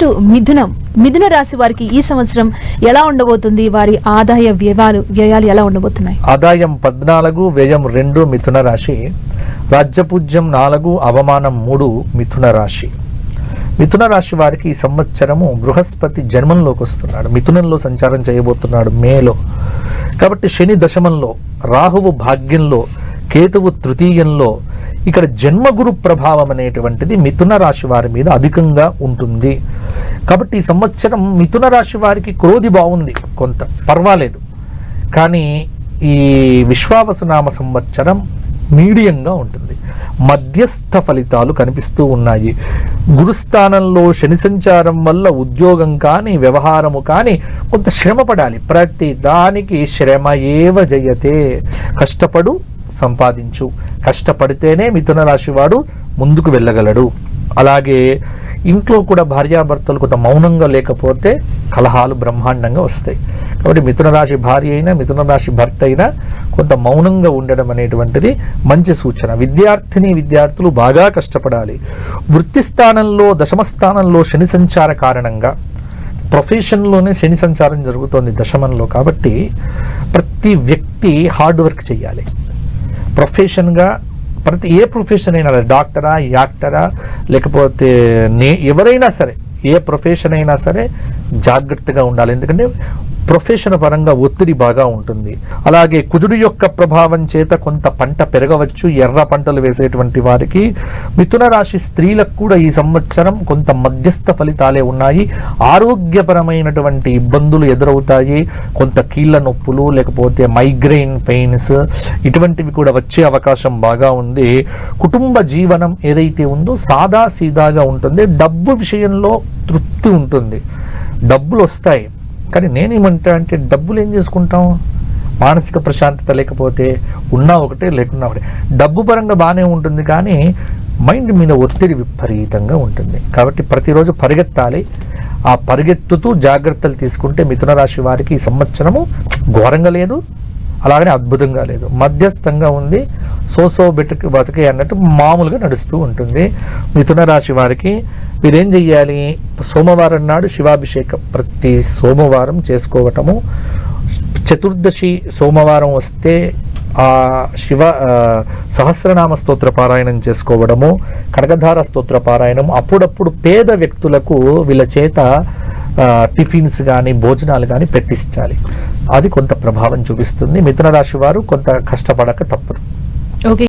Next మిథున రాశి వారికి ఈ సంవత్సరం ఎలా ఉండబోతుంది? వారి ఆదాయ వ్యయాలు ఎలా ఉండబోతున్నాయి? ఆదాయం 14, వ్యయం 2 మిథున రాశి, రాజ్యపూజ్యం 4, అవమానం 3 మిథున రాశి. మిథున రాశి వారికి ఈ సంవత్సరము బృహస్పతి జన్మంలోకి వస్తున్నాడు, మిథునంలో సంచారం చేయబోతున్నాడు మేలో. కాబట్టి శని దశమంలో, రాహువు భాగ్యంలో, కేతువు తృతీయంలో, ఇక్కడ జన్మగురు ప్రభావం అనేటువంటిది మిథున రాశి వారి మీద అధికంగా ఉంటుంది. కాబట్టి ఈ సంవత్సరం మిథున రాశి వారికి క్రోధి బాగుంది, కొంత పర్వాలేదు. కానీ ఈ విశ్వావసునామ సంవత్సరం మీడియంగా ఉంటుంది, మధ్యస్థ ఫలితాలు కనిపిస్తూ ఉన్నాయి. గురుస్థానంలో శని సంచారం వల్ల ఉద్యోగం కానీ వ్యవహారము కానీ కొంత శ్రమ పడాలి. ప్రతి దానికి శ్రమ ఏవ జయతే, కష్టపడు సంపాదించు, కష్టపడితేనే మిథున రాశి వాడు ముందుకు వెళ్ళగలడు. అలాగే ఇంట్లో కూడా భార్యాభర్తలు కొంత మౌనంగా లేకపోతే కలహాలు బ్రహ్మాండంగా వస్తాయి. కాబట్టి మిథున రాశి భార్య అయినా మిథున రాశి భర్త అయినా కొంత మౌనంగా ఉండడం అనేటువంటిది మంచి సూచన. విద్యార్థులు బాగా కష్టపడాలి. వృత్తి స్థానంలో, దశమ స్థానంలో శని సంచార కారణంగా ప్రొఫెషన్లోనే శని సంచారం జరుగుతోంది దశమంలో. కాబట్టి ప్రతి వ్యక్తి హార్డ్ వర్క్ చేయాలి. ప్రొఫెషన్గా ఏ ప్రొఫెషన్ అయినా, డాక్టరా, యాక్టరా, లేకపోతే ఎవరైనా సరే, ఏ ప్రొఫెషన్ అయినా సరే జాగ్రత్తగా ఉండాలి. ఎందుకంటే ప్రొఫెషన్ పరంగా ఒత్తిడి బాగా ఉంటుంది. అలాగే కుజుడు యొక్క ప్రభావం చేత కొంత పంట పెరగవచ్చు. ఎర్ర పంటలు వేసేటువంటి వారికి, మిథున రాశి స్త్రీలకు కూడా ఈ సంవత్సరం కొంత మధ్యస్థ ఫలితాలే ఉన్నాయి. ఆరోగ్యపరమైనటువంటి ఇబ్బందులు ఎదురవుతాయి. కొంత కీళ్ళ నొప్పులు, లేకపోతే మైగ్రెయిన్ పెయిన్స్ ఇటువంటివి కూడా వచ్చే అవకాశం బాగా ఉంది. కుటుంబ జీవనం ఏదైతే ఉందో సాదా సీదాగా ఉంటుంది. డబ్బు విషయంలో తృప్తి ఉంటుంది, డబ్బులు వస్తాయి. కానీ నేనేమంటా అంటే డబ్బులు ఏం చేసుకుంటాం? మానసిక ప్రశాంతత లేకపోతే ఉన్నా ఒకటే, లేకున్నా ఒకటే. డబ్బు పరంగా బాగానే ఉంటుంది కానీ మైండ్ మీద ఒత్తిడి విపరీతంగా ఉంటుంది. కాబట్టి ప్రతిరోజు పరిగెత్తాలి. ఆ పరిగెత్తుతూ జాగ్రత్తలు తీసుకుంటే మిథున రాశి వారికి ఈ సంవత్సరము ఘోరంగా లేదు, అలాగనే అద్భుతంగా లేదు, మధ్యస్థంగా ఉంది. బతికే అన్నట్టు మామూలుగా నడుస్తూ ఉంటుంది. మిథున రాశి వారికి మీరేం చెయ్యాలి? సోమవారం నాడు శివాభిషేకం ప్రతి సోమవారం చేసుకోవటము. చతుర్దశి సోమవారం వస్తే ఆ సహస్రనామ స్తోత్ర పారాయణం చేసుకోవడము, కనకధార స్తోత్ర పారాయణం. అప్పుడప్పుడు పేద వ్యక్తులకు వీళ్ళ చేత టిఫిన్స్ కానీ భోజనాలు కానీ పెట్టించాలి. అది కొంత ప్రభావం చూపిస్తుంది. మిథున రాశి వారు కొంత కష్టపడక తప్పదు. ఓకే.